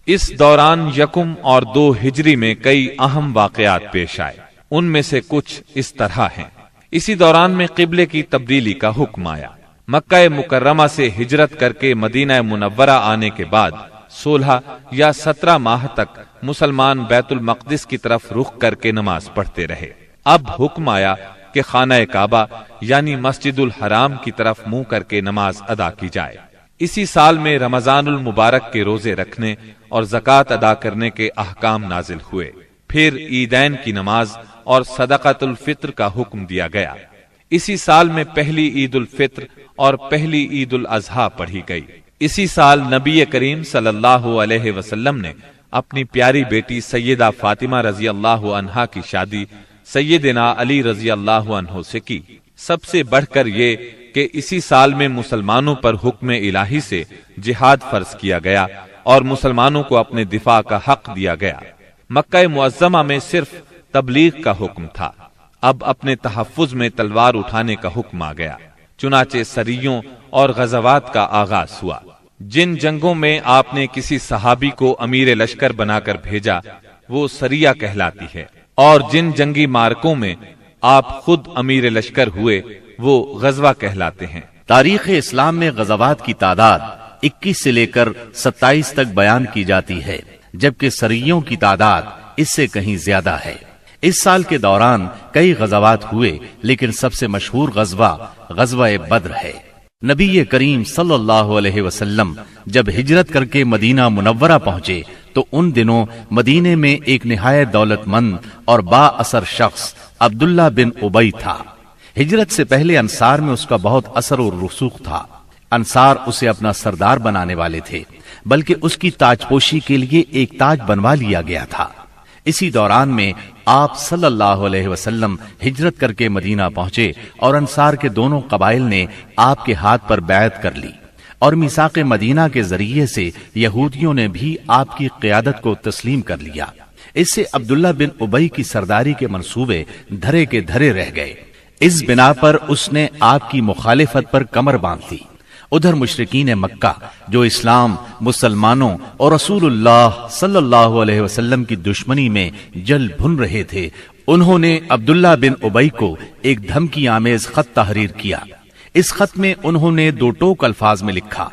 اس دوران 1 اور 2 ہجری میں کئی اہم واقعات پیش آئے، ان میں سے کچھ اس طرح ہیں۔ اسی دوران میں قبلے کی تبدیلی کا حکم آیا۔ مکہ مکرمہ سے ہجرت کر کے مدینہ منورہ آنے کے بعد 16 یا 17 ماہ تک مسلمان بیت المقدس کی طرف رخ کر کے نماز پڑھتے رہے۔ اب حکم آیا کہ خانہ کعبہ یعنی مسجد الحرام کی طرف منہ کر کے نماز ادا کی جائے۔ اسی سال میں رمضان المبارک کے روزے رکھنے اور زکوٰۃ ادا کرنے کے احکام نازل ہوئے۔ پھر عیدین کی نماز اور صدقۃ الفطر کا حکم دیا گیا۔ اسی سال میں پہلی عید الفطر اور پہلی عید الاضحیٰ پڑھی گئی۔ اسی سال نبی کریم صلی اللہ علیہ وسلم نے اپنی پیاری بیٹی سیدہ فاطمہ رضی اللہ عنہا کی شادی سیدنا علی رضی اللہ عنہ سے کی۔ سب سے بڑھ کر یہ کہ اسی سال میں مسلمانوں پر حکم الہی سے جہاد فرض کیا گیا اور مسلمانوں کو اپنے دفاع کا حق دیا گیا۔ مکہ معظمہ میں صرف تبلیغ کا حکم تھا، اب اپنے تحفظ میں تلوار اٹھانے کا حکم آ گیا۔ چنانچہ سریوں اور غزوات کا آغاز ہوا۔ جن جنگوں میں آپ نے کسی صحابی کو امیر لشکر بنا کر بھیجا وہ سریہ کہلاتی ہے، اور جن جنگی مارکوں میں آپ خود امیر لشکر ہوئے وہ غزوہ کہلاتے ہیں۔ تاریخ اسلام میں غزوات کی تعداد 21 سے لے کر 27 تک بیان کی جاتی ہے، جبکہ سریوں کی تعداد اس سے کہیں زیادہ ہے۔ اس سال کے دوران کئی غزوات ہوئے، لیکن سب سے مشہور غزوہ بدر ہے۔ نبی کریم صلی اللہ علیہ وسلم جب ہجرت کر کے مدینہ منورہ پہنچے تو ان دنوں مدینے میں ایک نہایت دولت مند اور با اثر شخص عبداللہ بن ابی تھا۔ ہجرت سے پہلے انصار میں اس کا بہت اثر و رسوخ تھا۔ انصار اسے اپنا سردار بنانے والے تھے، بلکہ اس کی تاج پوشی کے لیے ایک تاج بنوا لیا گیا تھا۔ اسی دوران میں آپ صلی اللہ علیہ وسلم ہجرت کر کے مدینہ پہنچے اور انصار کے دونوں قبائل نے آپ کے ہاتھ پر بیعت کر لی، اور میثاق مدینہ کے ذریعے سے یہودیوں نے بھی آپ کی قیادت کو تسلیم کر لیا۔ اس سے عبداللہ بن ابی کی سرداری کے منصوبے دھرے کے دھرے رہ گئے۔ اس بنا پر اس نے آپ کی مخالفت پر کمر باندھ لی۔ ادھر مشرکین مکہ جو اسلام، مسلمانوں اور رسول اللہ صلی اللہ علیہ وسلم کی دشمنی میں جل بھن رہے تھے، انہوں نے عبداللہ بن ابی کو ایک دھمکی آمیز خط تحریر کیا۔ اس خط میں انہوں نے 2 ٹوک الفاظ میں لکھا: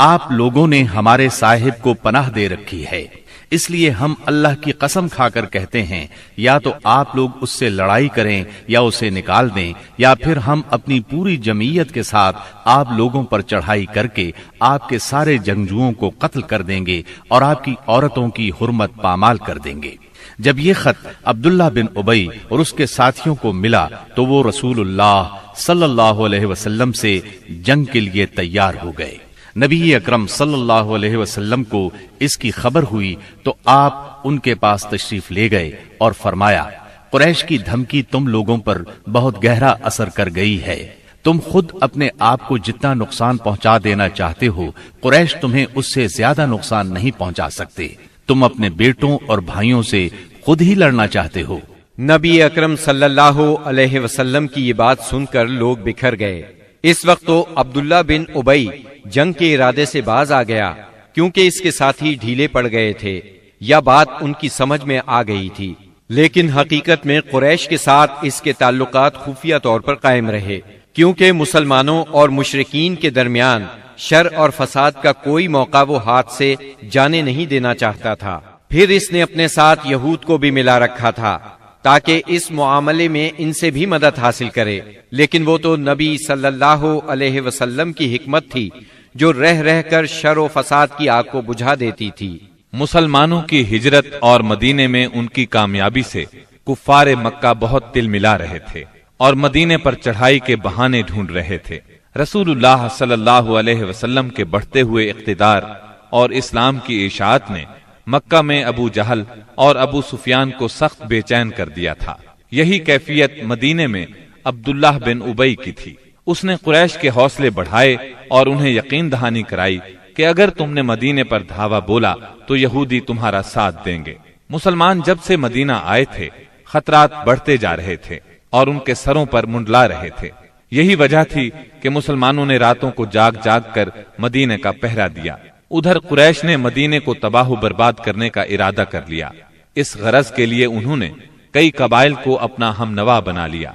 آپ لوگوں نے ہمارے صاحب کو پناہ دے رکھی ہے، اس لیے ہم اللہ کی قسم کھا کر کہتے ہیں یا تو آپ لوگ اس سے لڑائی کریں یا اسے نکال دیں، یا پھر ہم اپنی پوری جمعیت کے ساتھ آپ لوگوں پر چڑھائی کر کے آپ کے سارے جنگجوؤں کو قتل کر دیں گے اور آپ کی عورتوں کی حرمت پامال کر دیں گے۔ جب یہ خط عبداللہ بن ابی اور اس کے ساتھیوں کو ملا تو وہ رسول اللہ صلی اللہ علیہ وسلم سے جنگ کے لیے تیار ہو گئے۔ نبی اکرم صلی اللہ علیہ وسلم کو اس کی خبر ہوئی تو آپ ان کے پاس تشریف لے گئے اور فرمایا: قریش کی دھمکی تم لوگوں پر بہت گہرا اثر کر گئی ہے۔ تم خود اپنے آپ کو جتنا نقصان پہنچا دینا چاہتے ہو، قریش تمہیں اس سے زیادہ نقصان نہیں پہنچا سکتے۔ تم اپنے بیٹوں اور بھائیوں سے خود ہی لڑنا چاہتے ہو۔ نبی اکرم صلی اللہ علیہ وسلم کی یہ بات سن کر لوگ بکھر گئے۔ اس وقت تو عبداللہ بن ابی جنگ کے ارادے سے باز آ گیا، کیونکہ اس کے ساتھی ڈھیلے پڑ گئے تھے یا بات ان کی سمجھ میں آ گئی تھی، لیکن حقیقت میں قریش کے ساتھ اس کے تعلقات خفیہ طور پر قائم رہے، کیونکہ مسلمانوں اور مشرکین کے درمیان شر اور فساد کا کوئی موقع وہ ہاتھ سے جانے نہیں دینا چاہتا تھا۔ پھر اس نے اپنے ساتھ یہود کو بھی ملا رکھا تھا تاکہ اس معاملے میں ان سے بھی مدد حاصل کرے، لیکن وہ تو نبی صلی اللہ علیہ وسلم کی حکمت تھی جو رہ رہ کر شر و فساد کی آگ کو بجھا دیتی تھی۔ مسلمانوں کی ہجرت اور مدینے میں ان کی کامیابی سے کفار مکہ بہت تل ملا رہے تھے اور مدینے پر چڑھائی کے بہانے ڈھونڈ رہے تھے۔ رسول اللہ صلی اللہ علیہ وسلم کے بڑھتے ہوئے اقتدار اور اسلام کی اشاعت نے مکہ میں ابو جہل اور ابو سفیان کو سخت بے چین کر دیا تھا۔ یہی کیفیت مدینے میں عبداللہ بن ابی کی تھی۔ اس نے قریش کے حوصلے بڑھائے اور انہیں یقین دہانی کرائی کہ اگر تم نے مدینے پر دھاوا بولا تو یہودی تمہارا ساتھ دیں گے۔ مسلمان جب سے مدینہ آئے تھے خطرات بڑھتے جا رہے تھے اور ان کے سروں پر منڈلا رہے تھے۔ یہی وجہ تھی کہ مسلمانوں نے راتوں کو جاگ جاگ کر مدینے کا پہرا دیا۔ ادھر قریش نے مدینے کو تباہ و برباد کرنے کا ارادہ کر لیا۔ اس غرض کے لیے انہوں نے کئی قبائل کو اپنا ہم نوا بنا لیا۔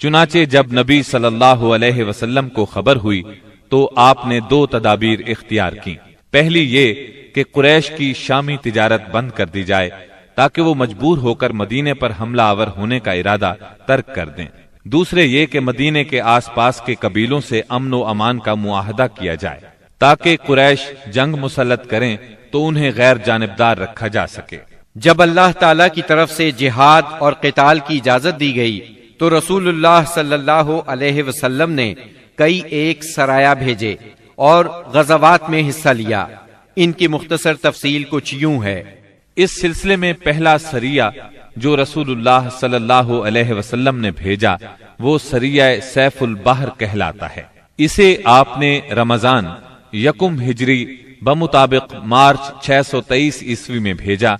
چنانچہ جب نبی صلی اللہ علیہ وسلم کو خبر ہوئی تو آپ نے دو تدابیر اختیار کی۔ پہلی یہ کہ قریش کی شامی تجارت بند کر دی جائے تاکہ وہ مجبور ہو کر مدینے پر حملہ آور ہونے کا ارادہ ترک کر دیں۔ دوسرے یہ کہ مدینے کے آس پاس کے قبیلوں سے امن و امان کا معاہدہ کیا جائے تاکہ قریش جنگ مسلط کریں تو انہیں غیر جانبدار رکھا جا سکے۔ جب اللہ تعالی کی طرف سے جہاد اور قتال کی اجازت دی گئی تو رسول اللہ صلی اللہ علیہ وسلم نے کئی ایک سرایہ بھیجے اور غزوات میں حصہ لیا۔ ان کی مختصر تفصیل کچھ یوں ہے۔ اس سلسلے میں پہلا سریہ جو رسول اللہ صلی اللہ علیہ وسلم نے بھیجا وہ سریہ سیف البحر کہلاتا ہے۔ اسے آپ نے رمضان یکم ہجری بمطابق مارچ 623 عیسوی میں بھیجا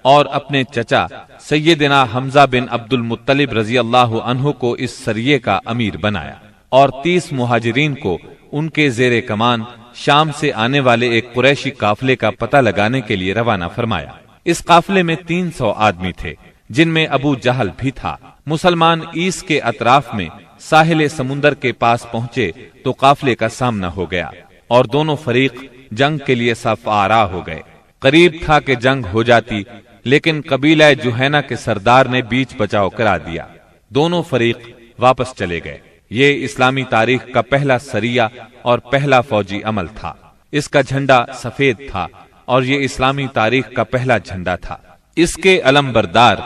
اور اپنے چچا سیدنا حمزہ بن عبد المطلب رضی اللہ عنہ کو اس سریے کا امیر بنایا اور 30 مہاجرین کو ان کے زیر کمان شام سے آنے والے ایک قریشی قافلے کا پتہ لگانے کے لیے روانہ فرمایا۔ اس قافلے میں 300 آدمی تھے جن میں ابو جہل بھی تھا۔ مسلمان ایس کے اطراف میں ساحل سمندر کے پاس پہنچے تو قافلے کا سامنا ہو گیا اور دونوں فریق جنگ کے لیے صف آرا ہو گئے۔ قریب تھا کہ جنگ ہو جاتی لیکن قبیلہ جوہینہ کے سردار نے بیچ بچاؤ کرا دیا۔ دونوں فریق واپس چلے گئے۔ یہ اسلامی تاریخ کا پہلا سریہ اور پہلا فوجی عمل تھا۔ اس کا جھنڈا سفید تھا اور یہ اسلامی تاریخ کا پہلا جھنڈا تھا۔ اس کے علم بردار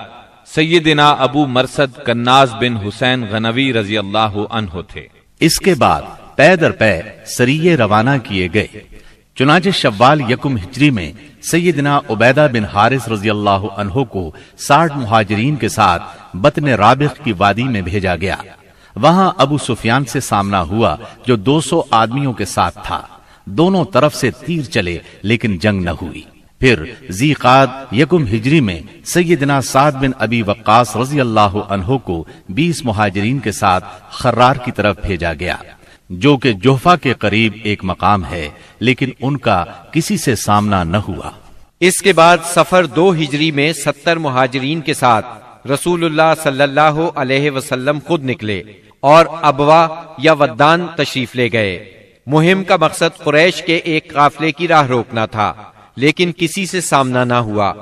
سیدنا ابو مرصد کناز بن حسین غنوی رضی اللہ عنہ تھے۔ اس کے بعد پے در پے سریے روانہ کیے گئے۔ چنانچہ شوال یکم ہجری میں سیدنا عبیدہ بن حارث رضی اللہ عنہ کو 60 مہاجرین کے ساتھ بطن رابغ کی وادی میں بھیجا گیا۔ وہاں ابو سفیان سے سامنا ہوا جو 200 آدمیوں کے ساتھ تھا۔ دونوں طرف سے تیر چلے لیکن جنگ نہ ہوئی۔ پھر ذی قعد یکم ہجری میں سیدنا سعد بن ابی وقاص رضی اللہ عنہ کو 20 مہاجرین کے ساتھ خرار کی طرف بھیجا گیا جو کہ جوفا کے قریب ایک مقام ہے، لیکن ان کا کسی سے سامنا نہ ہوا۔ اس کے بعد سفر 2 ہجری میں 70 مہاجرین کے ساتھ رسول اللہ صلی اللہ علیہ وسلم خود نکلے اور ابوا یا ودان تشریف لے گئے۔ مہم کا مقصد قریش کے ایک قافلے کی راہ روکنا تھا لیکن کسی سے سامنا نہ ہوا۔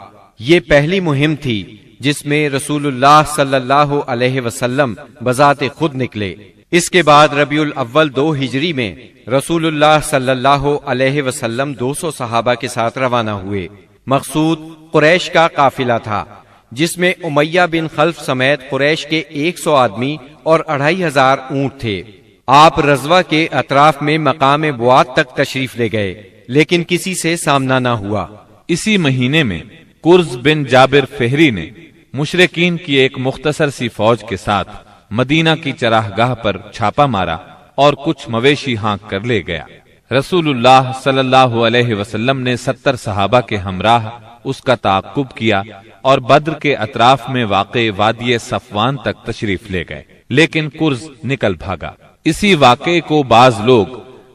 یہ پہلی مہم تھی جس میں رسول اللہ صلی اللہ علیہ وسلم بذات خود نکلے۔ اس کے بعد ربیع الاول 2 ہجری میں رسول اللہ صلی اللہ علیہ وسلم 200 صحابہ کے ساتھ روانہ ہوئے۔ مقصود قریش کا قافلہ تھا جس میں امیہ بن خلف سمیت قریش کے 100 آدمی اور 2500 اونٹ تھے۔ آپ رضوہ کے اطراف میں مقام بوات تک تشریف لے گئے لیکن کسی سے سامنا نہ ہوا۔ اسی مہینے میں کرز بن جابر فہری نے مشرکین کی ایک مختصر سی فوج کے ساتھ مدینہ کی چراگاہ پر چھاپا مارا اور کچھ مویشی ہانک کر لے گیا۔ رسول اللہ صلی اللہ علیہ وسلم نے 70 صحابہ کے ہمراہ اس کا تعاقب کیا اور بدر کے اطراف میں واقع وادی صفوان تک تشریف لے گئے لیکن کرز نکل بھاگا۔ اسی واقعے کو بعض لوگ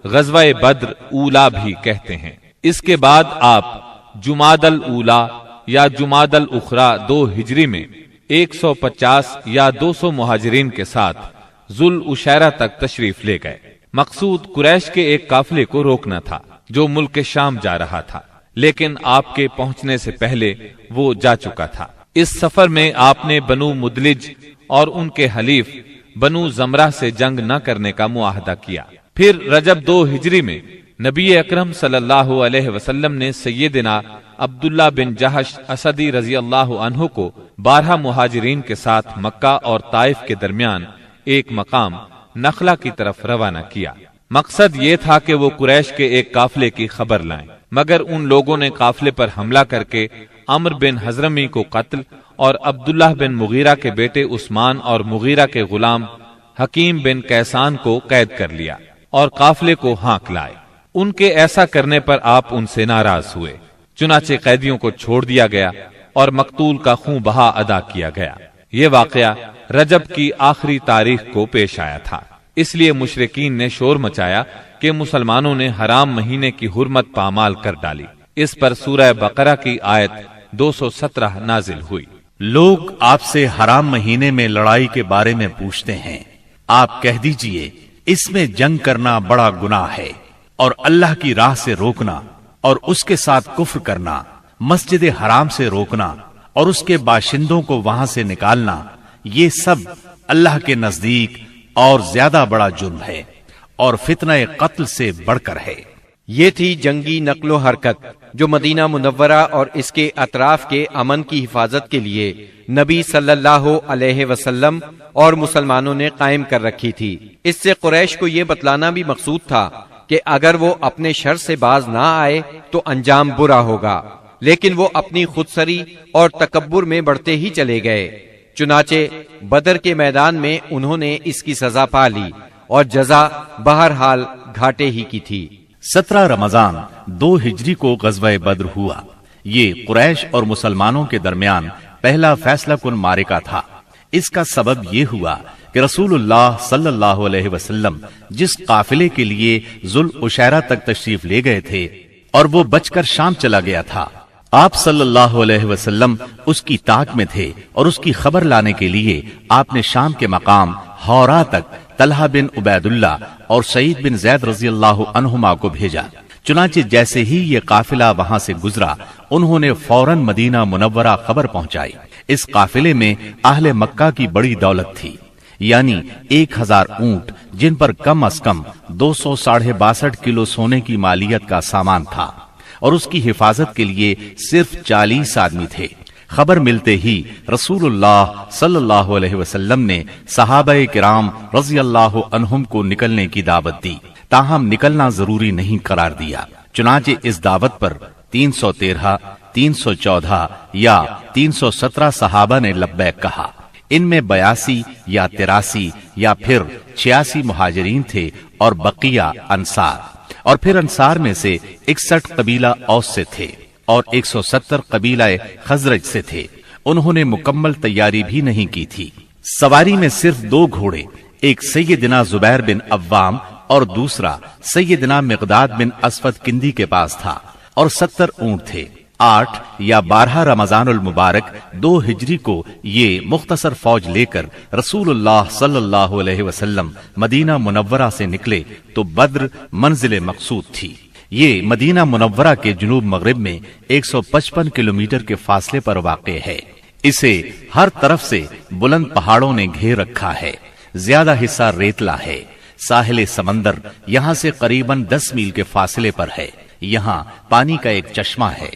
غزوہ بدر اولا بھی کہتے ہیں۔ اس کے بعد آپ جمادی الاولا یا جمادی الاخری 2 ہجری میں 150 یا 200 مہاجرین کے ساتھ ذوالعشیرہ تک تشریف لے گئے۔ مقصود قریش کے ایک قافلے کو روکنا تھا جو ملک شام جا رہا تھا لیکن آپ کے پہنچنے سے پہلے وہ جا چکا تھا۔ اس سفر میں آپ نے بنو مدلج اور ان کے حلیف بنو زمرہ سے جنگ نہ کرنے کا معاہدہ کیا۔ پھر رجب 2 ہجری میں نبی اکرم صلی اللہ علیہ وسلم نے سیدنا عبداللہ بن جہش اسدی رضی اللہ عنہ کو 12 مہاجرین کے ساتھ مکہ اور طائف کے درمیان ایک مقام نخلا کی طرف روانہ کیا۔ مقصد یہ تھا کہ وہ قریش کے ایک قافلے کی خبر لائیں، مگر ان لوگوں نے قافلے پر حملہ کر کے عمرو بن حضرمی کو قتل اور عبداللہ بن مغیرہ کے بیٹے عثمان اور مغیرہ کے غلام حکیم بن کیسان کو قید کر لیا اور قافلے کو ہانک لائے۔ ان کے ایسا کرنے پر آپ ان سے ناراض ہوئے، چنانچہ قیدیوں کو چھوڑ دیا گیا اور مقتول کا خون بہا ادا کیا گیا۔ یہ واقعہ رجب کی آخری تاریخ کو پیش آیا تھا، اس لیے مشرکین نے شور مچایا کہ مسلمانوں نے حرام مہینے کی حرمت پامال کر ڈالی۔ اس پر سورہ بقرہ کی آیت 217 نازل ہوئی۔ لوگ آپ سے حرام مہینے میں لڑائی کے بارے میں پوچھتے ہیں، آپ کہہ دیجئے اس میں جنگ کرنا بڑا گناہ ہے، اور اللہ کی راہ سے روکنا اور اس کے ساتھ کفر کرنا، مسجد حرام سے روکنا اور اس کے باشندوں کو وہاں سے نکالنا، یہ سب اللہ کے نزدیک اور زیادہ بڑا جرم ہے اور فتنہ قتل سے بڑھ کر ہے۔ یہ تھی جنگی نقل و حرکت جو مدینہ منورہ اور اس کے اطراف کے امن کی حفاظت کے لیے نبی صلی اللہ علیہ وسلم اور مسلمانوں نے قائم کر رکھی تھی۔ اس سے قریش کو یہ بتلانا بھی مقصود تھا کہ اگر وہ اپنے شر سے باز نہ آئے تو انجام برا ہوگا، لیکن وہ اپنی خودسری اور تکبر میں بڑھتے ہی چلے گئے۔ چنانچہ بدر کے میدان میں انہوں نے اس کی سزا پا لی اور جزا بہرحال گھاٹے ہی کی تھی۔ 17 رمضان 2 ہجری کو غزوہ بدر ہوا۔ یہ قریش اور مسلمانوں کے درمیان پہلا فیصلہ کن معرکہ تھا۔ اس کا سبب یہ ہوا کہ رسول اللہ صلی اللہ علیہ وسلم جس قافلے کے لیے ذوالعشیرہ تک تشریف لے گئے تھے اور وہ بچ کر شام چلا گیا تھا، آپ صلی اللہ علیہ وسلم اس کی طاق میں تھے اور اس کی خبر لانے کے لیے آپ نے شام کے مقام ہورا تک طلحہ بن عبید اللہ اور سعید بن زید رضی اللہ عنہما کو بھیجا۔ چنانچہ جیسے ہی یہ قافلہ وہاں سے گزرا، انہوں نے فوراً مدینہ منورہ خبر پہنچائی۔ اس قافلے میں اہل مکہ کی بڑی دولت تھی، یعنی 1000 اونٹ جن پر کم از کم 262 کلو سونے کی مالیت کا سامان تھا، اور اس کی حفاظت کے لیے صرف 40 آدمی تھے۔ خبر ملتے ہی رسول اللہ صلی اللہ علیہ وسلم نے صحابہ کرام رضی اللہ عنہم کو نکلنے کی دعوت دی، تاہم نکلنا ضروری نہیں قرار دیا۔ چنانچہ اس دعوت پر 313، 314 یا 317 صحابہ نے لبیک کہا۔ ان میں 82 یا 83 یا پھر 86 مہاجرین تھے اور بقیہ انصار، اور پھر انصار میں سے 61 قبیلہ اوس سے تھے اور 170 قبیلہ خزرج سے تھے۔ انہوں نے مکمل تیاری بھی نہیں کی تھی۔ سواری میں صرف 2 گھوڑے، ایک سیدنا زبیر بن عوام اور دوسرا سیدنا مقداد بن اسود کندی کے پاس تھا، اور 70 اونٹ تھے۔ 8 یا 12 رمضان المبارک 2 ہجری کو یہ مختصر فوج لے کر رسول اللہ صلی اللہ علیہ وسلم مدینہ منورہ سے نکلے تو بدر منزل مقصود تھی۔ یہ مدینہ منورہ کے جنوب مغرب میں 155 کلومیٹر کے فاصلے پر واقع ہے۔ اسے ہر طرف سے بلند پہاڑوں نے گھیر رکھا ہے، زیادہ حصہ ریتلا ہے۔ ساحل سمندر یہاں سے قریباً 10 میل کے فاصلے پر ہے۔ یہاں پانی کا ایک چشمہ ہے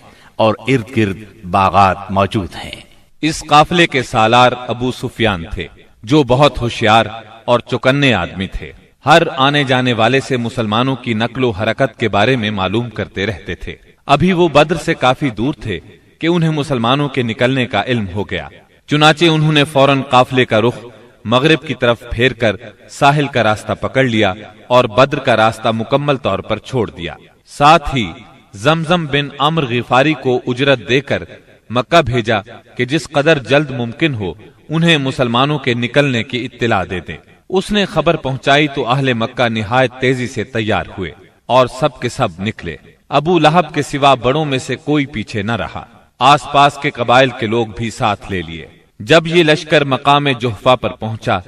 اور ارد گرد باغات موجود ہیں۔ اس قافلے کے سالار ابو سفیان تھے، جو بہت ہوشیار اور چوکنے آدمی تھے۔ ہر آنے جانے والے سے مسلمانوں کی نقل و حرکت کے بارے میں معلوم کرتے رہتے تھے۔ ابھی وہ بدر سے کافی دور تھے کہ انہیں مسلمانوں کے نکلنے کا علم ہو گیا۔ چنانچہ انہوں نے فوراً قافلے کا رخ مغرب کی طرف پھیر کر ساحل کا راستہ پکڑ لیا اور بدر کا راستہ مکمل طور پر چھوڑ دیا۔ ساتھ ہی زمزم بن عمرو غفاری کو اجرت دے کر مکہ بھیجا کہ جس قدر جلد ممکن ہو انہیں مسلمانوں کے نکلنے کی اطلاع دے دیں۔ اس نے خبر پہنچائی تو اہل مکہ نہایت تیزی سے تیار ہوئے اور سب کے سب نکلے۔ ابو لہب کے سوا بڑوں میں سے کوئی پیچھے نہ رہا۔ آس پاس کے قبائل کے لوگ بھی ساتھ لے لیے۔ جب یہ لشکر مقام جحفہ پر پہنچا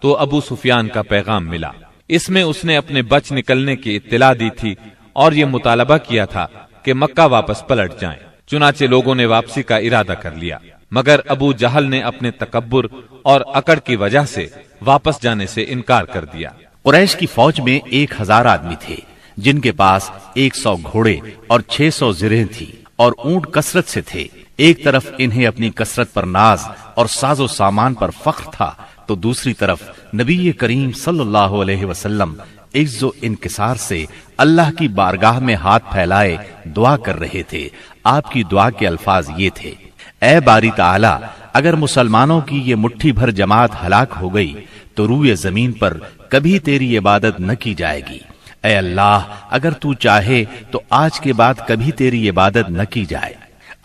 تو ابو سفیان کا پیغام ملا۔ اس میں اس نے اپنے بچ نکلنے کی اطلاع دی تھی اور یہ مطالبہ کیا تھا کہ مکہ واپس پلٹ جائیں۔ چنانچہ لوگوں نے واپسی کا ارادہ کر لیا، مگر ابو جہل نے اپنے تکبر اور اکڑ کی وجہ سے واپس جانے سے انکار کر دیا۔ قریش کی فوج میں 1000 آدمی تھے، جن کے پاس 100 گھوڑے اور 600 زرہیں تھی، اور اونٹ کثرت سے تھے۔ ایک طرف انہیں اپنی کثرت پر ناز اور ساز و سامان پر فخر تھا، تو دوسری طرف نبی کریم صلی اللہ علیہ وسلم عز و انکسار سے اللہ کی بارگاہ میں ہاتھ پھیلائے دعا کر رہے تھے۔ آپ کی دعا کے الفاظ یہ تھے: اے باری تعالی، اگر مسلمانوں کی یہ مٹھی بھر جماعت ہلاک ہو گئی تو روئے زمین پر کبھی تیری عبادت نہ کی جائے گی۔ اے اللہ، اگر تو چاہے تو آج کے بعد کبھی تیری عبادت نہ کی جائے۔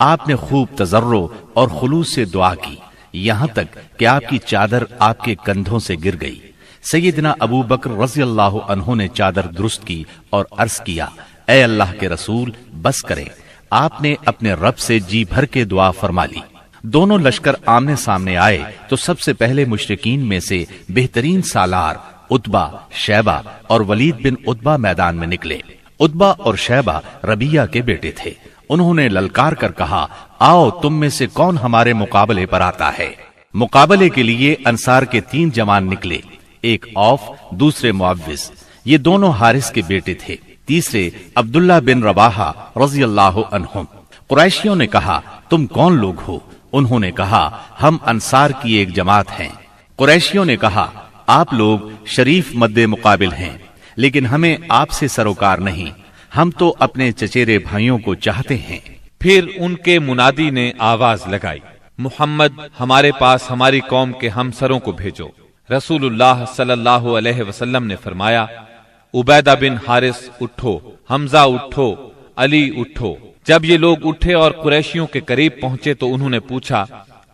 آپ نے خوب تضرع اور خلوص سے دعا کی، یہاں تک کہ آپ کی چادر آپ کے کندھوں سے گر گئی۔ سیدنا ابو بکر رضی اللہ عنہ نے چادر درست کی اور عرض کیا، اے اللہ کے رسول بس کریں۔ آپ نے اپنے رب سے جی بھر کے دعا فرما لی۔ دونوں لشکر آمنے سامنے آئے تو سب سے پہلے مشرکین میں سے بہترین سالار عتبہ، شیبہ اور ولید بن عتبہ میدان میں نکلے۔ عتبہ اور شیبہ ربیہ کے بیٹے تھے۔ انہوں نے للکار کر کہا، آؤ تم میں سے کون ہمارے مقابلے پر آتا ہے۔ مقابلے کے لیے انصار کے 3 جوان نکلے، ایک اوف، دوسرے معوذ، یہ دونوں حارث کے بیٹے تھے، تیسرے عبداللہ بن رواحہ رضی اللہ عنہم۔ قریشیوں نے کہا، تم کون لوگ ہو؟ انہوں نے کہا، ہم انصار کی ایک جماعت ہیں۔ قریشیوں نے کہا، آپ لوگ شریف مد مقابل ہیں، لیکن ہمیں آپ سے سروکار نہیں، ہم تو اپنے چچیرے بھائیوں کو چاہتے ہیں۔ پھر ان کے منادی نے آواز لگائی، محمد ہمارے پاس ہماری قوم کے ہمسروں کو بھیجو۔ رسول اللہ صلی اللہ علیہ وسلم نے فرمایا، عبیدہ بن حارث اٹھو، حمزہ اٹھو، علی اٹھو۔ جب یہ لوگ اٹھے اور قریشیوں کے قریب پہنچے تو انہوں نے پوچھا،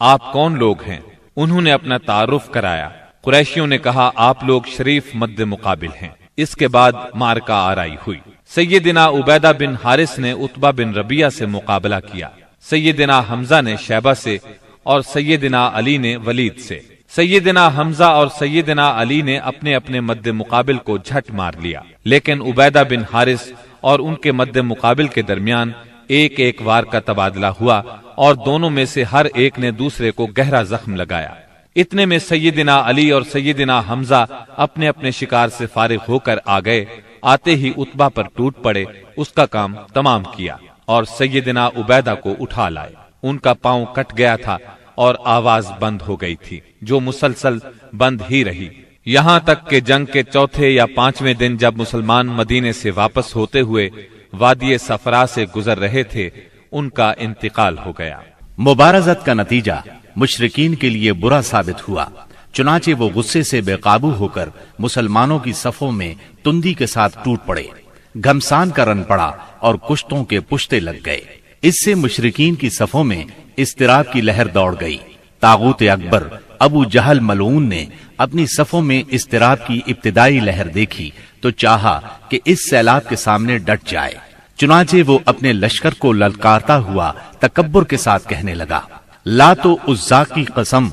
آپ کون لوگ ہیں؟ انہوں نے اپنا تعارف کرایا۔ قریشیوں نے کہا، آپ لوگ شریف مد مقابل ہیں۔ اس کے بعد مارکہ آرائی ہوئی۔ سیدنا عبیدہ بن حارث نے عتبہ بن ربیہ سے مقابلہ کیا، سیدنا حمزہ نے شیبہ سے اور سیدنا علی نے ولید سے۔ سیدنا حمزہ اور سیدنا علی نے اپنے اپنے مد مقابل کو جھٹ مار لیا، لیکن عبیدہ بن حارث اور ان کے مد مقابل کے درمیان ایک ایک وار کا تبادلہ ہوا اور دونوں میں سے ہر ایک نے دوسرے کو گہرا زخم لگایا۔ اتنے میں سیدنا علی اور سیدنا حمزہ اپنے اپنے شکار سے فارغ ہو کر آ گئے۔ آتے ہی عتبہ پر ٹوٹ پڑے، اس کا کام تمام کیا اور سیدنا عبیدہ کو اٹھا لائے۔ ان کا پاؤں کٹ گیا تھا اور آواز بند ہو گئی تھی، جو مسلسل بند ہی رہی، یہاں تک کہ جنگ کے 4 یا 5ویں دن جب مسلمان مدینے سے واپس ہوتے ہوئے وادی صفرا سے گزر رہے تھے، ان کا انتقال ہو گیا۔ مبارزت کا نتیجہ مشرکین کے لیے برا ثابت ہوا، چنانچہ وہ غصے سے بے قابو ہو کر مسلمانوں کی صفوں میں تندی کے ساتھ ٹوٹ پڑے، گھمسان کا رن پڑا اور کشتوں کے پشتے لگ گئے۔ اس سے مشرکین کی صفوں میں اضطراب کی لہر دوڑ گئی۔ طاغوت اکبر ابو جہل ملعون نے اپنی صفوں میں اضطراب کی ابتدائی لہر دیکھی تو چاہا کہ اس سیلاب کے سامنے ڈٹ جائے، چنانچہ وہ اپنے لشکر کو للکارتا ہوا تکبر کے ساتھ کہنے لگا، لات و عزا کی قسم،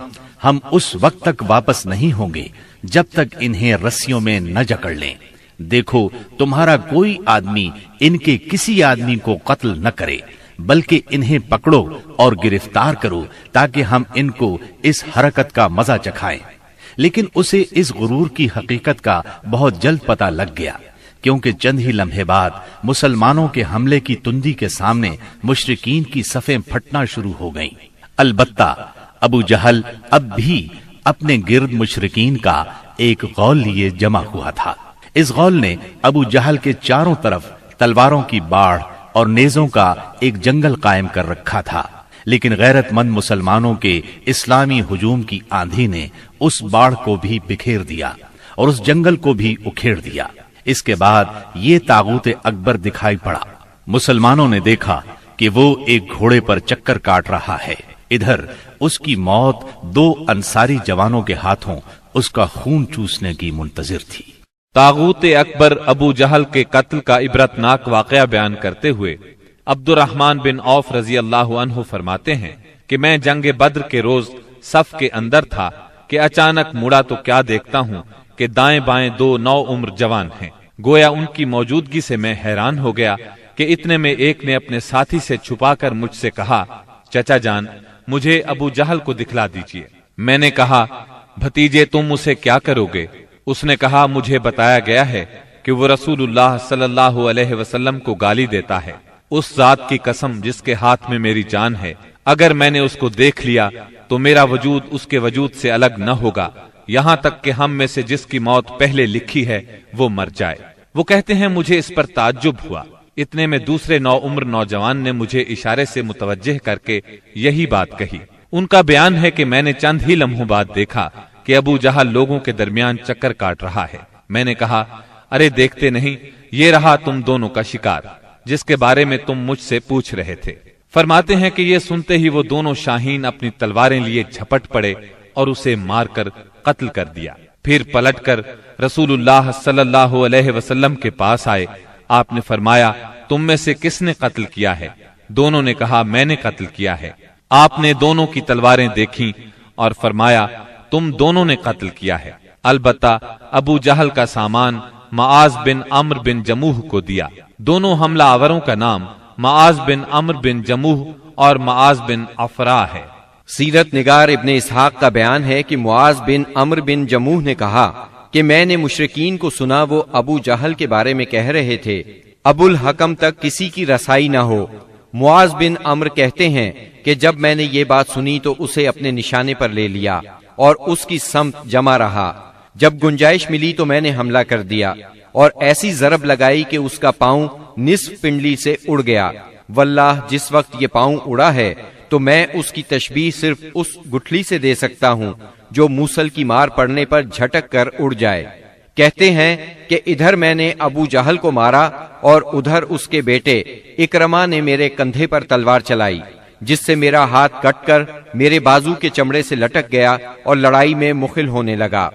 ہم اس وقت تک واپس نہیں ہوں گے جب تک انہیں رسیوں میں نہ جکڑ لیں۔ دیکھو تمہارا کوئی آدمی ان کے کسی آدمی کو قتل نہ کرے، بلکہ انہیں پکڑو اور گرفتار کرو تاکہ ہم ان کو اس حرکت کا مزہ چکھائیں۔ لیکن اسے اس غرور کی حقیقت کا بہت جلد پتہ لگ گیا، کیونکہ چند ہی لمحے بعد مسلمانوں کے حملے کی تندی کے سامنے مشرکین کی صفیں پھٹنا شروع ہو گئیں۔ البتہ ابو جہل اب بھی اپنے گرد مشرکین کا ایک غول لیے جمع ہوا تھا۔ اس غول نے ابو جہل کے چاروں طرف تلواروں کی باڑھ اور نیزوں کا ایک جنگل قائم کر رکھا تھا، لیکن غیرت مند مسلمانوں کے اسلامی ہجوم کی آندھی نے اس باڑھ کو بھی بکھیر دیا اور اس جنگل کو بھی اکھیڑ دیا۔ اس کے بعد یہ طاغوت اکبر دکھائی پڑا۔ مسلمانوں نے دیکھا کہ وہ ایک گھوڑے پر چکر کاٹ رہا ہے، ادھر اس کی موت 2 انصاری جوانوں کے ہاتھوں اس کا خون چوسنے کی منتظر تھی۔ طاغوت اکبر ابو جہل کے قتل کا عبرتناک واقعہ بیان کرتے ہوئے عبد الرحمن بن عوف رضی اللہ عنہ فرماتے ہیں کہ میں جنگ بدر کے روز صف کے اندر تھا کہ اچانک مڑا تو کیا دیکھتا ہوں کہ دائیں بائیں 2 نوعمر جوان ہیں۔ گویا ان کی موجودگی سے میں حیران ہو گیا کہ اتنے میں ایک نے اپنے ساتھی سے چھپا کر مجھ سے کہا، چچا جان مجھے ابو جہل کو دکھلا دیجیے۔ میں نے کہا، بھتیجے تم اسے کیا کرو گے؟ اس نے کہا، مجھے بتایا گیا ہے کہ وہ رسول اللہ صلی اللہ علیہ وسلم کو گالی دیتا ہے۔ اس ذات کی قسم جس کے ہاتھ میں میری جان ہے، اگر میں نے اس کو دیکھ لیا تو میرا وجود اس کے وجود سے الگ نہ ہوگا، یہاں تک کہ ہم میں سے جس کی موت پہلے لکھی ہے وہ مر جائے۔ وہ کہتے ہیں مجھے اس پر تعجب ہوا۔ اتنے میں دوسرے نوعمر نوجوان نے مجھے اشارے سے متوجہ کر کے یہی بات کہی۔ ان کا بیان ہے کہ میں نے چند ہی لمحوں بعد دیکھا کہ ابو جہل لوگوں کے درمیان چکر کاٹ رہا ہے۔ میں نے کہا، ارے دیکھتے نہیں، یہ رہا تم دونوں کا شکار جس کے بارے میں تم مجھ سے پوچھ رہے تھے۔ فرماتے ہیں کہ یہ سنتے ہی وہ دونوں شاہین اپنی تلواریں لیے جھپٹ پڑے اور اسے مار کر قتل کر دیا۔ پھر پلٹ کر رسول اللہ صلی اللہ علیہ وسلم کے پاس آئے۔ آپ نے فرمایا تم میں سے کس نے قتل کیا ہے؟ دونوں نے کہا میں نے قتل کیا ہے۔ آپ نے دونوں کی تلواریں دیکھیں اور فرمایا تم دونوں نے قتل کیا ہے، البتہ ابو جہل کا سامان معاذ بن عمرو بن جموح کو دیا۔ دونوں حملہ آوروں کا نام معاذ بن عمرو بن جموح اور معاذ بن افرا ہے۔ سیرت نگار ابن اسحاق کا بیان ہے کہ معاذ بن عمرو بن جموح نے کہا کہ میں نے مشرکین کو سنا وہ ابو جہل کے بارے میں کہہ رہے تھے ابو الحکم تک کسی کی رسائی نہ ہو۔ معاذ بن عمرو کہتے ہیں کہ جب میں نے یہ بات سنی تو اسے اپنے نشانے پر لے لیا اور اس کی سمت جمع رہا۔ جب گنجائش ملی تو میں نے حملہ کر دیا اور ایسی ضرب لگائی کہ اس کا پاؤں نصف پنڈلی سے اڑ گیا۔ واللہ جس وقت یہ پاؤں اڑا ہے تو میں اس کی تشبیہ صرف اس گٹھلی سے دے سکتا ہوں جو موصل کی مار پڑنے پر جھٹک کر اڑ جائے۔ کہتے ہیں کہ ادھر میں نے ابو جہل کو مارا اور ادھر اس کے بیٹے اکرما نے میرے کندھے پر تلوار چلائی، جس سے میرا ہاتھ کٹ کر میرے بازو کے چمڑے سے لٹک گیا اور لڑائی میں مخل ہونے لگا۔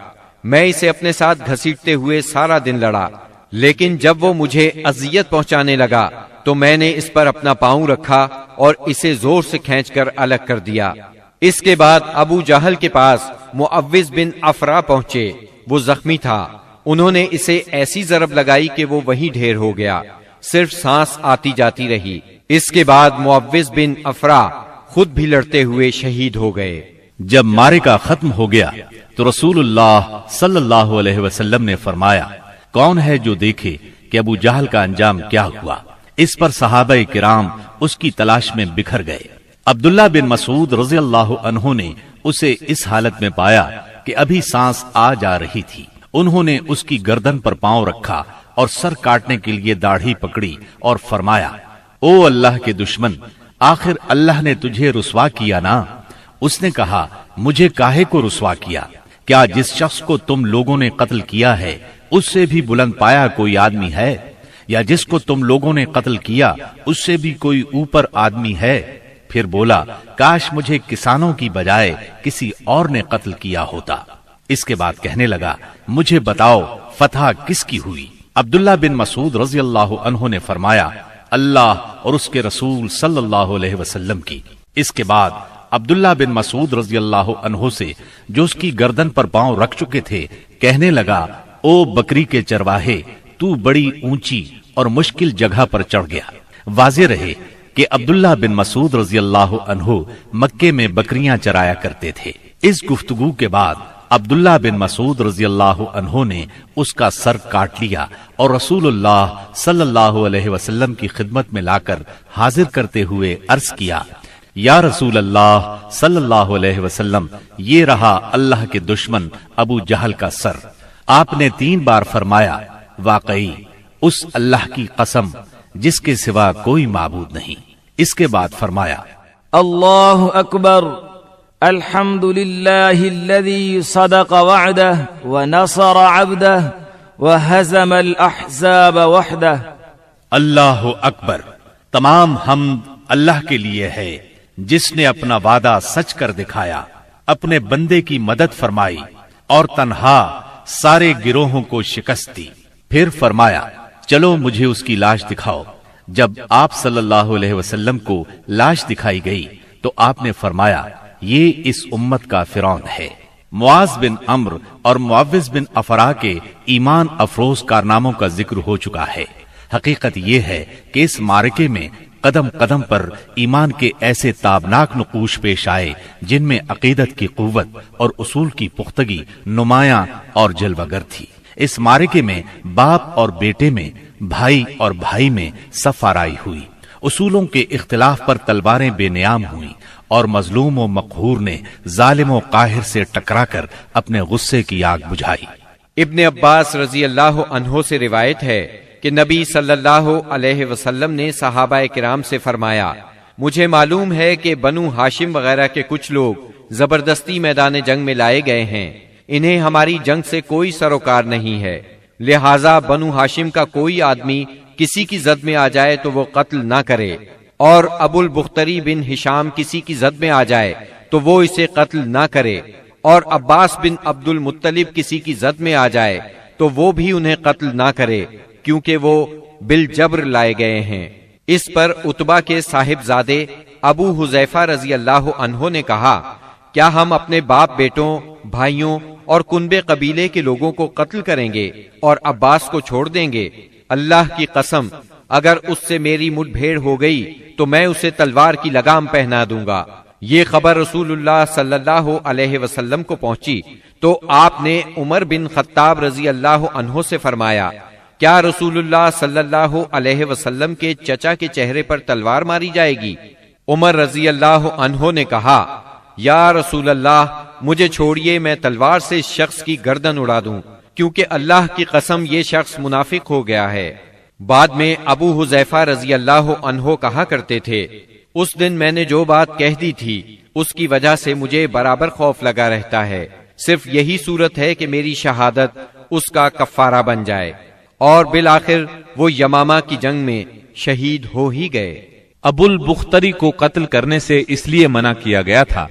میں اسے اپنے ساتھ گھسیٹتے ہوئے سارا دن لڑا، لیکن جب وہ مجھے اذیت پہنچانے لگا تو میں نے اس پر اپنا پاؤں رکھا اور اسے زور سے کھینچ کر الگ کر دیا۔ اس کے بعد ابو جہل کے پاس معوذ بن افرا پہنچے، وہ زخمی تھا۔ انہوں نے اسے ایسی ضرب لگائی کہ وہ وہیں ڈھیر ہو گیا، صرف سانس آتی جاتی رہی۔ اس کے بعد معوذ بن افرا خود بھی لڑتے ہوئے شہید ہو گئے۔ جب معرکہ ختم ہو گیا تو رسول اللہ صلی اللہ علیہ وسلم نے فرمایا کون ہے جو دیکھے کہ ابو جہل کا انجام کیا ہوا؟ اس پر صحابہ کرام اس کی تلاش میں بکھر گئے۔ عبداللہ بن مسعود رضی اللہ عنہ نے اسے اس حالت میں پایا کہ ابھی سانس آ جا رہی تھی۔ انہوں نے اس کی گردن پر پاؤں رکھا اور سر کاٹنے کے لیے داڑھی پکڑی اور فرمایا او اللہ کے دشمن، آخر اللہ نے تجھے رسوا کیا نا؟ اس نے کہا مجھے کاہے کو رسوا کیا؟ کیا جس شخص کو تم لوگوں نے قتل کیا ہے اس سے بھی بلند پایا کوئی آدمی ہے؟ یا جس کو تم لوگوں نے قتل کیا اس سے بھی کوئی اوپر آدمی ہے؟ پھر بولا کاش مجھے کسانوں کی بجائے کسی اور نے قتل کیا ہوتا۔ اس کے بعد کہنے لگا مجھے بتاؤ فتح کس کی ہوئی؟ عبداللہ بن مسعود رضی اللہ عنہ نے فرمایا اللہ اور اس کے رسول صلی اللہ علیہ وسلم کی۔ اس کے بعد عبداللہ بن مسعود رضی اللہ عنہ سے جو اس کی گردن پر پاؤں رکھ چکے تھے کہنے لگا او بکری کے چرواہے، تو بڑی اونچی اور مشکل جگہ پر چڑھ گیا۔ واضح رہے کہ عبداللہ بن مسعود رضی اللہ عنہ مکے میں بکریاں چرایا کرتے تھے۔ اس گفتگو کے بعد عبداللہ بن مسعود رضی اللہ عنہ نے اس کا سر کاٹ لیا اور رسول اللہ صلی اللہ علیہ وسلم کی خدمت میں لا کر حاضر کرتے ہوئے عرض کیا یا رسول اللہ صلی اللہ علیہ وسلم، یہ رہا اللہ کے دشمن ابو جہل کا سر۔ آپ نے 3 بار فرمایا واقعی اس اللہ کی قسم جس کے سوا کوئی معبود نہیں۔ اس کے بعد فرمایا اللہ اکبر، الحمد للہ الذی صدق وعدہ ونصر عبدہ وہزم الاحزاب وحدہ۔ اللہ اکبر، تمام حمد اللہ کے لیے ہے جس نے اپنا وعدہ سچ کر دکھایا، اپنے بندے کی مدد فرمائی اور تنہا سارے گروہوں کو شکست دی۔ پھر فرمایا چلو مجھے اس کی لاش دکھاؤ۔ جب آپ صلی اللہ علیہ وسلم کو لاش دکھائی گئی تو آپ نے فرمایا یہ اس امت کا فرعون ہے۔ معاذ بن عمرو اور معوذ بن افرا کے ایمان افروز کارناموں کا ذکر ہو چکا ہے۔ حقیقت یہ ہے کہ اس معرکے میں قدم قدم پر ایمان کے ایسے تابناک نقوش پیش آئے جن میں عقیدت کی قوت اور اصول کی پختگی نمایاں اور جلوگر تھی۔ اس معرکے میں باپ اور بیٹے میں، بھائی اور بھائی میں صف آرائی ہوئی، اصولوں کے اختلاف پر تلواریں بے نیام ہوئیں اور مظلوم و مقہور نے ظالم و قاہر سے ٹکرا کر اپنے غصے کی آگ بجھائی۔ ابن عباس رضی اللہ عنہ سے روایت ہے کہ نبی صلی اللہ علیہ وسلم نے صحابہ کرام سے فرمایا مجھے معلوم ہے کہ بنو ہاشم وغیرہ کے کچھ لوگ زبردستی میدان جنگ میں لائے گئے ہیں، انہیں ہماری جنگ سے کوئی سروکار نہیں ہے، لہٰذا بنو ہاشم کا کوئی آدمی کسی کی زد میں آ جائے تو وہ قتل نہ کرے، اور ابو البختری بن ہشام کسی کی زد میں آ جائے تو وہ اسے قتل نہ کرے، اور عباس بن عبد المطلب کسی کی زد میں آ جائے تو وہ بھی انہیں قتل نہ کرے، کیونکہ وہ بالجبر لائے گئے ہیں۔ اس پر عتبہ کے صاحبزادے ابو حذیفہ رضی اللہ عنہ نے کہا، کیا ہم اپنے باپ بیٹوں، بھائیوں اور کنبے قبیلے کے لوگوں کو قتل کریں گے اور عباس کو چھوڑ دیں گے؟ اللہ کی قسم، اگر اس سے میری مٹ بھیڑ ہو گئی تو میں اسے تلوار کی لگام پہنا دوں گا۔ یہ خبر رسول اللہ صلی اللہ علیہ وسلم کو پہنچی تو آپ نے عمر بن خطاب رضی اللہ عنہ سے فرمایا، کیا رسول اللہ صلی اللہ علیہ وسلم کے چچا کے چہرے پر تلوار ماری جائے گی؟ عمر رضی اللہ عنہ نے کہا، یا رسول اللہ، مجھے چھوڑیے، میں تلوار سے اس شخص کی گردن اڑا دوں، کیونکہ اللہ کی قسم یہ شخص منافق ہو گیا ہے۔ بعد میں ابو حذیفہ رضی اللہ عنہ کہا کرتے تھے، اس دن میں نے جو بات کہہ دی تھی اس کی وجہ سے مجھے برابر خوف لگا رہتا ہے، صرف یہی صورت ہے کہ میری شہادت اس کا کفارہ بن جائے، اور بالآخر وہ یمامہ کی جنگ میں شہید ہو ہی گئے۔ ابو البختری کو قتل کرنے سے اس لیے منع کیا گیا تھا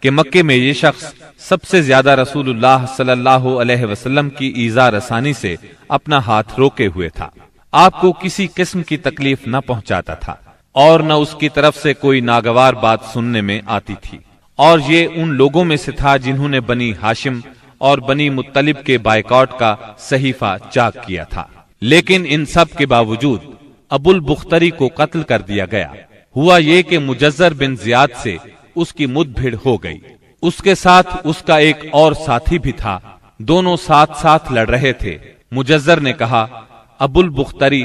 کہ مکے میں یہ شخص سب سے زیادہ رسول اللہ صلی اللہ علیہ وسلم کی ایذا رسانی سے اپنا ہاتھ روکے ہوئے تھا، آپ کو کسی قسم کی تکلیف نہ پہنچاتا تھا اور نہ اس کی طرف سے کوئی ناگوار بات سننے میں آتی تھی، اور یہ ان لوگوں میں سے تھا جنہوں نے بنی ہاشم اور بنی مطلب کے بائیکاٹ کا صحیفہ چاک کیا تھا۔ لیکن ان سب کے باوجود ابو البختری کو قتل کر دیا گیا۔ ہوا یہ کہ مجزر بن زیاد سے اس کی مد بھیڑ ہو گئی، اس کے ساتھ اس کا ایک اور ساتھی بھی تھا، دونوں ساتھ ساتھ لڑ رہے تھے۔ مجزر نے کہا، ابو البختری،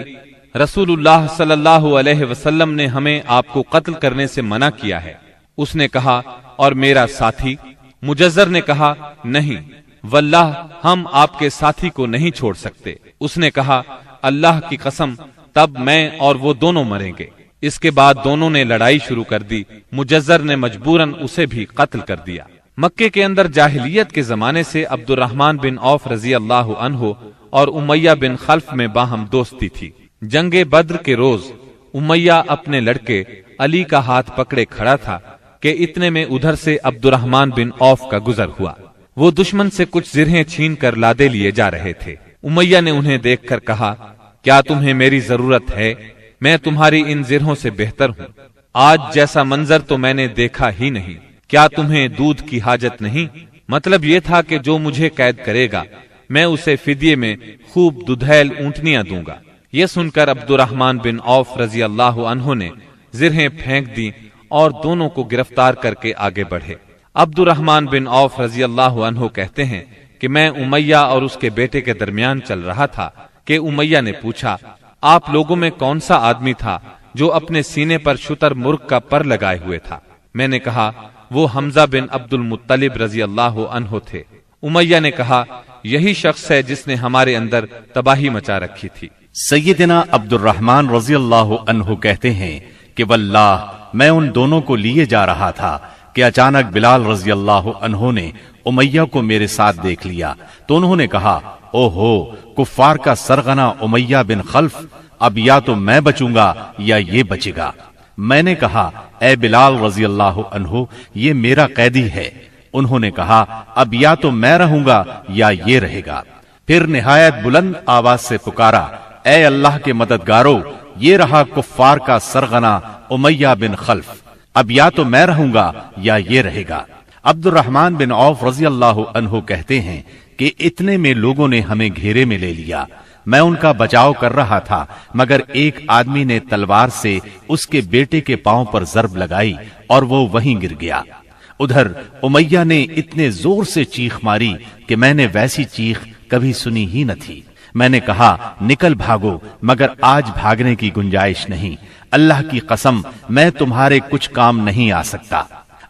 رسول اللہ صلی اللہ علیہ وسلم نے ہمیں آپ کو قتل کرنے سے منع کیا ہے۔ اس نے کہا، اور میرا ساتھی؟ مجزر نے کہا، نہیں واللہ ہم آپ کے ساتھی کو نہیں چھوڑ سکتے۔ اس نے کہا، اللہ کی قسم، تب میں اور وہ دونوں مریں گے۔ اس کے بعد دونوں نے لڑائی شروع کر دی، مجزر نے مجبوراً اسے بھی قتل کر دیا۔ مکے کے اندر جاہلیت کے زمانے سے عبد الرحمن بن عوف رضی اللہ عنہ اور امیہ بن خلف میں باہم دوستی تھی۔ جنگ بدر کے روز امیہ اپنے لڑکے علی کا ہاتھ پکڑے کھڑا تھا کہ اتنے میں ادھر سے عبد الرحمن بن عوف کا گزر ہوا۔ وہ دشمن سے کچھ زرہیں چھین کر لادے لیے جا رہے تھے۔ امیہ نے انہیں دیکھ کر کہا، کیا تمہیں میری ضرورت ہے؟ میں تمہاری ان زرہوں سے بہتر ہوں، آج جیسا منظر تو میں نے دیکھا ہی نہیں۔ کیا تمہیں دودھ کی حاجت نہیں؟ مطلب یہ تھا کہ جو مجھے قید کرے گا میں اسے فدیے میں خوب ددھیل اونٹنیاں دوں گا۔ یہ سن کر عبد الرحمن بن عوف رضی اللہ عنہ نے زرہیں پھینک دی اور دونوں کو گرفتار کر کے آگے بڑھے۔ عبد الرحمن بن عوف رضی اللہ عنہ کہتے ہیں کہ میں امیہ اور اس کے بیٹے کے درمیان چل رہا تھا کہ امیہ نے پوچھا، آپ لوگوں میں کون سا آدمی تھا جو اپنے سینے پر شتر مرغ کا پر لگائے ہوئے تھا؟ میں نے کہا، وہ حمزہ بن عبد المطلب رضی اللہ عنہ تھے۔ امیہ نے کہا، یہی شخص ہے جس نے ہمارے اندر تباہی مچا رکھی تھی۔ سیدنا عبد الرحمن رضی اللہ عنہ کہتے ہیں کہ واللہ میں ان دونوں کو لیے جا رہا تھا کہ اچانک بلال رضی اللہ عنہ نے امیہ کو میرے ساتھ دیکھ لیا تو انہوں نے کہا، او ہو کفار کا سرغنہ امیہ بن خلف، اب یا تو میں بچوں گا یا یہ بچے گا۔ میں نے کہا، اے بلال رضی اللہ عنہ، یہ میرا قیدی ہے۔ انہوں نے کہا، اب یا تو میں رہوں گا یا یہ رہے گا۔ پھر نہایت بلند آواز سے پکارا، اے اللہ کے مددگارو، یہ رہا کفار کا سرغنہ امیہ بن خلف، اب یا تو میں رہوں گا یا یہ رہے گا۔ عبد الرحمن بن عوف رضی اللہ عنہ کہتے ہیں کہ اتنے میں لوگوں نے ہمیں گھیرے میں لے لیا۔ میں ان کا بچاؤ کر رہا تھا مگر ایک آدمی نے تلوار سے اس کے بیٹے کے پاؤں پر ضرب لگائی اور وہ وہیں گر گیا۔ ادھر امیہ نے اتنے زور سے چیخ ماری کہ میں نے ویسی چیخ کبھی سنی ہی نہ تھی۔ میں نے کہا، نکل بھاگو، مگر آج بھاگنے کی گنجائش نہیں، اللہ کی قسم میں تمہارے کچھ کام نہیں آ سکتا۔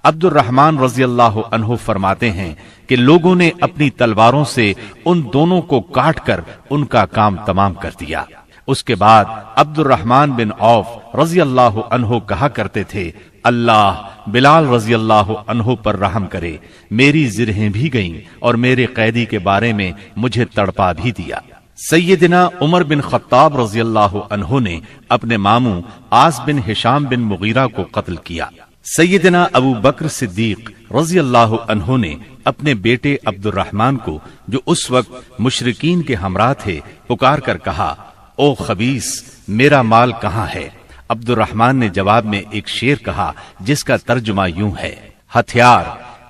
عبد الرحمن رضی اللہ عنہ فرماتے ہیں کہ لوگوں نے اپنی تلواروں سے ان دونوں کو کاٹ کر ان کا کام تمام کر دیا۔ اس کے بعد عبد الرحمن بن عوف رضی اللہ عنہ کہا کرتے تھے، اللہ بلال رضی اللہ عنہ پر رحم کرے، میری زرہیں بھی گئیں اور میرے قیدی کے بارے میں مجھے تڑپا بھی دیا۔ سیدنا عمر بن خطاب رضی اللہ عنہ نے اپنے ماموں عاص بن ہشام بن مغیرہ کو قتل کیا۔ سیدنا ابو بکر صدیق رضی اللہ عنہ نے اپنے بیٹے عبد الرحمن کو، جو اس وقت مشرکین کے ہمراہ تھے، پکار کر کہا، او خبیث، میرا مال کہاں ہے؟ عبد الرحمن نے جواب میں ایک شعر کہا جس کا ترجمہ یوں ہے، ہتھیار،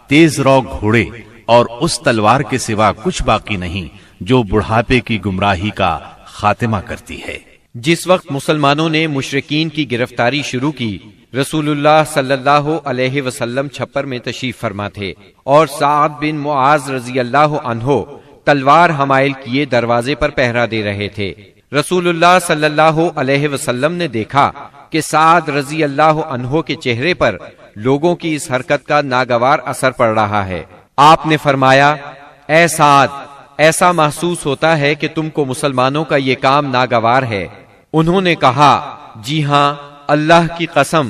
تیز رو گھوڑے اور اس تلوار کے سوا کچھ باقی نہیں جو بڑھاپے کی گمراہی کا خاتمہ کرتی ہے۔ جس وقت مسلمانوں نے مشرکین کی گرفتاری شروع کی، رسول اللہ صلی اللہ علیہ وسلم چھپر میں تشریف فرما تھے اور سعد بن معاذ رضی اللہ عنہ تلوار حمائل کیے دروازے پر پہرا دے رہے تھے۔ رسول اللہ صلی اللہ علیہ وسلم نے دیکھا کہ سعد رضی اللہ عنہ کے چہرے پر لوگوں کی اس حرکت کا ناگوار اثر پڑ رہا ہے۔ آپ نے فرمایا، اے سعد، ایسا محسوس ہوتا ہے کہ تم کو مسلمانوں کا یہ کام ناگوار ہے۔ انہوں نے کہا، جی ہاں، اللہ کی قسم،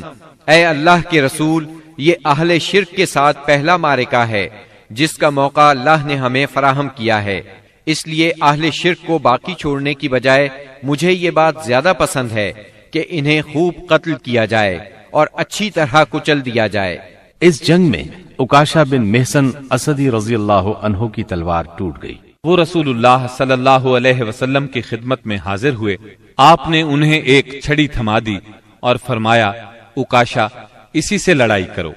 اے اللہ کے رسول، یہ اہل شرک کے ساتھ پہلا معرکہ ہے جس کا موقع اللہ نے ہمیں فراہم کیا ہے، اس لیے اہل شرک کو باقی چھوڑنے کی بجائے مجھے یہ بات زیادہ پسند ہے کہ انہیں خوب قتل کیا جائے اور اچھی طرح کچل دیا جائے۔ اس جنگ میں عکاشہ بن محصن اسدی رضی اللہ عنہ کی تلوار ٹوٹ گئی۔ وہ رسول اللہ صلی اللہ علیہ وسلم کی خدمت میں حاضر ہوئے۔ آپ نے انہیں ایک چھڑی تھما دی اور فرمایا، عکاشہ، اسی سے لڑائی کرو۔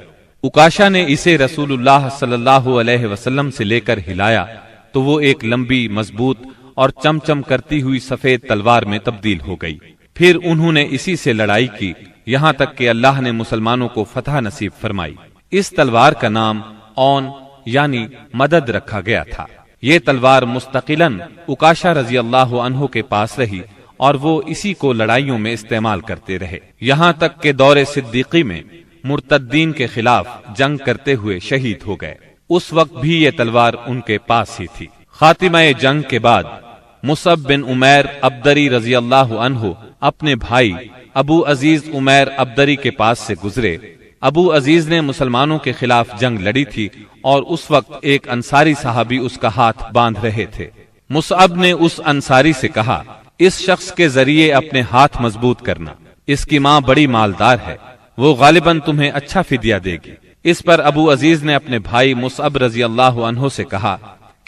عکاشہ نے اسے رسول اللہ صلی اللہ علیہ وسلم سے لے کر ہلایا تو وہ ایک لمبی، مضبوط اور چمچم کرتی ہوئی سفید تلوار میں تبدیل ہو گئی۔ پھر انہوں نے اسی سے لڑائی کی یہاں تک کہ اللہ نے مسلمانوں کو فتح نصیب فرمائی۔ اس تلوار کا نام اون یعنی مدد رکھا گیا تھا۔ یہ تلوار مستقلاً عکاشہ رضی اللہ عنہ کے پاس رہی اور وہ اسی کو لڑائیوں میں استعمال کرتے رہے، یہاں تک کہ دور صدیقی میں مرتدین کے خلاف جنگ کرتے ہوئے شہید ہو گئے۔ اس وقت بھی یہ تلوار ان کے پاس ہی تھی۔ خاتمہ جنگ کے بعد مصعب بن عمیر ابدری رضی اللہ عنہ اپنے بھائی ابو عزیز عمیر ابدری کے پاس سے گزرے۔ ابو عزیز نے مسلمانوں کے خلاف جنگ لڑی تھی اور اس وقت ایک انصاری صحابی اس کا ہاتھ باندھ رہے تھے۔ مصعب نے اس انصاری سے کہا، اس شخص کے ذریعے اپنے ہاتھ مضبوط کرنا، اس کی ماں بڑی مالدار ہے، وہ غالباً تمہیں اچھا فدیہ دے گی۔ اس پر ابو عزیز نے اپنے بھائی مصعب رضی اللہ عنہ سے کہا،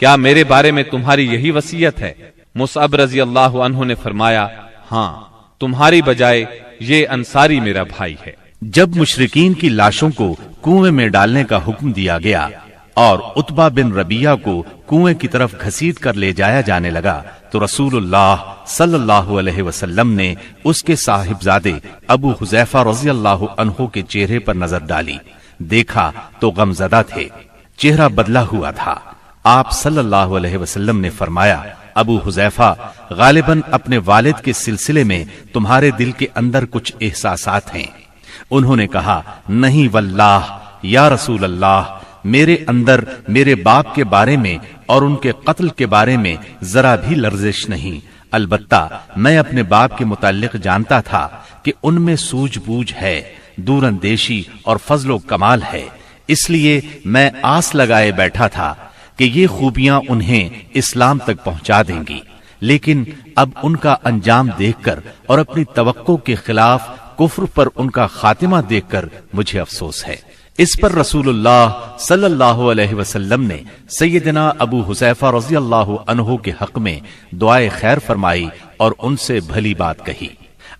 کیا میرے بارے میں تمہاری یہی وصیت ہے؟ مصعب رضی اللہ عنہ نے فرمایا، ہاں، تمہاری بجائے یہ انصاری میرا بھائی ہے۔ جب مشرکین کی لاشوں کو کنویں میں ڈالنے کا حکم دیا گیا اور عتبہ بن ربیعہ کو کنویں کی طرف گھسیٹ کر لے جایا جانے لگا تو رسول اللہ صلی اللہ علیہ وسلم نے اس کے صاحبزادے ابو حذیفہ رضی اللہ عنہ کے چہرے پر نظر ڈالی، دیکھا تو غمزدہ تھے، چہرہ بدلا ہوا تھا۔ آپ صلی اللہ علیہ وسلم نے فرمایا، ابو حذیفہ، غالباً اپنے والد کے سلسلے میں تمہارے دل کے اندر کچھ احساسات ہیں۔ انہوں نے کہا، نہیں واللہ یا رسول اللہ، میرے اندر میرے باپ کے بارے میں اور ان کے قتل کے بارے میں ذرا بھی لرزش نہیں، البتہ میں اپنے باپ کے متعلق جانتا تھا کہ ان میں سوجھ بوجھ ہے، دور اندیشی اور فضل و کمال ہے، اس لیے میں آس لگائے بیٹھا تھا کہ یہ خوبیاں انہیں اسلام تک پہنچا دیں گی، لیکن اب ان کا انجام دیکھ کر اور اپنی توقع کے خلاف کفر پر ان کا خاتمہ دیکھ کر مجھے افسوس ہے۔ اس پر رسول اللہ صلی اللہ علیہ وسلم نے سیدنا ابو حذیفہ رضی اللہ عنہ کے حق میں دعائے خیر فرمائی اور ان سے بھلی بات کہی۔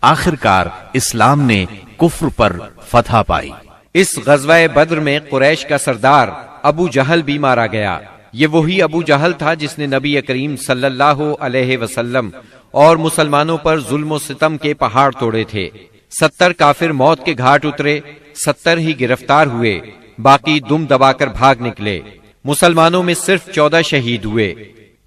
آخر کار اسلام نے کفر پر فتح پائی۔ اس غزوہ بدر میں قریش کا سردار ابو جہل بھی مارا گیا۔ یہ وہی ابو جہل تھا جس نے نبی کریم صلی اللہ علیہ وسلم اور مسلمانوں پر ظلم و ستم کے پہاڑ توڑے تھے۔ 70 کافر موت کے گھاٹ اترے، 70 ہی گرفتار ہوئے، باقی دم دبا کر بھاگ نکلے۔ مسلمانوں میں صرف 14 شہید ہوئے،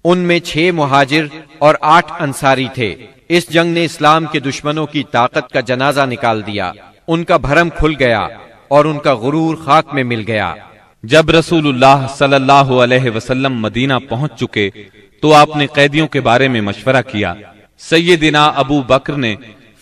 ان میں 6 مہاجر اور 8 انصاری تھے۔ اس جنگ نے اسلام کے دشمنوں کی طاقت کا جنازہ نکال دیا، ان کا بھرم کھل گیا اور ان کا غرور خاک میں مل گیا۔ جب رسول اللہ صلی اللہ علیہ وسلم مدینہ پہنچ چکے تو آپ نے قیدیوں کے بارے میں مشورہ کیا۔ سیدنا ابو بکر نے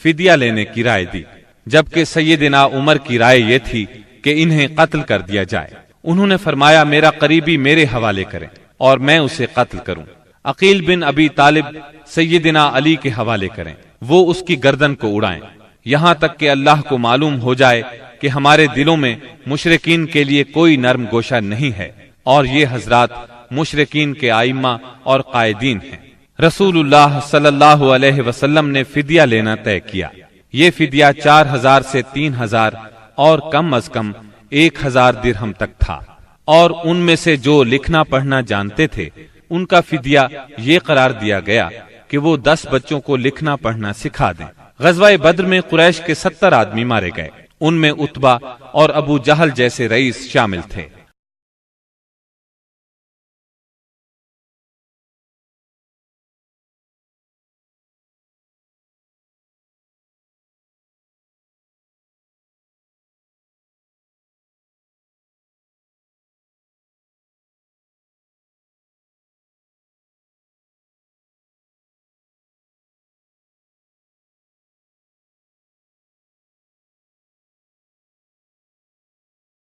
فدیہ لینے کی رائے دی، جبکہ سیدنا عمر کی رائے یہ تھی کہ انہیں قتل کر دیا جائے۔ انہوں نے فرمایا، میرا قریبی میرے حوالے کریں اور میں اسے قتل کروں۔ عقیل بن ابی طالب سیدنا علی کے حوالے کریں، وہ اس کی گردن کو اڑائیں۔ یہاں تک کہ اللہ کو معلوم ہو جائے کہ ہمارے دلوں میں مشرکین کے لیے کوئی نرم گوشہ نہیں ہے، اور یہ حضرات مشرکین کے ائمہ اور قائدین ہیں۔ رسول اللہ صلی اللہ علیہ وسلم نے فدیہ لینا طے کیا۔ یہ فدیہ 4000 سے 3000 اور کم از کم 1000 درہم تک تھا، اور ان میں سے جو لکھنا پڑھنا جانتے تھے ان کا فدیہ یہ قرار دیا گیا کہ وہ 10 بچوں کو لکھنا پڑھنا سکھا دیں۔ غزوہ بدر میں قریش کے 70 آدمی مارے گئے، ان میں عتبہ اور ابو جہل جیسے رئیس شامل تھے۔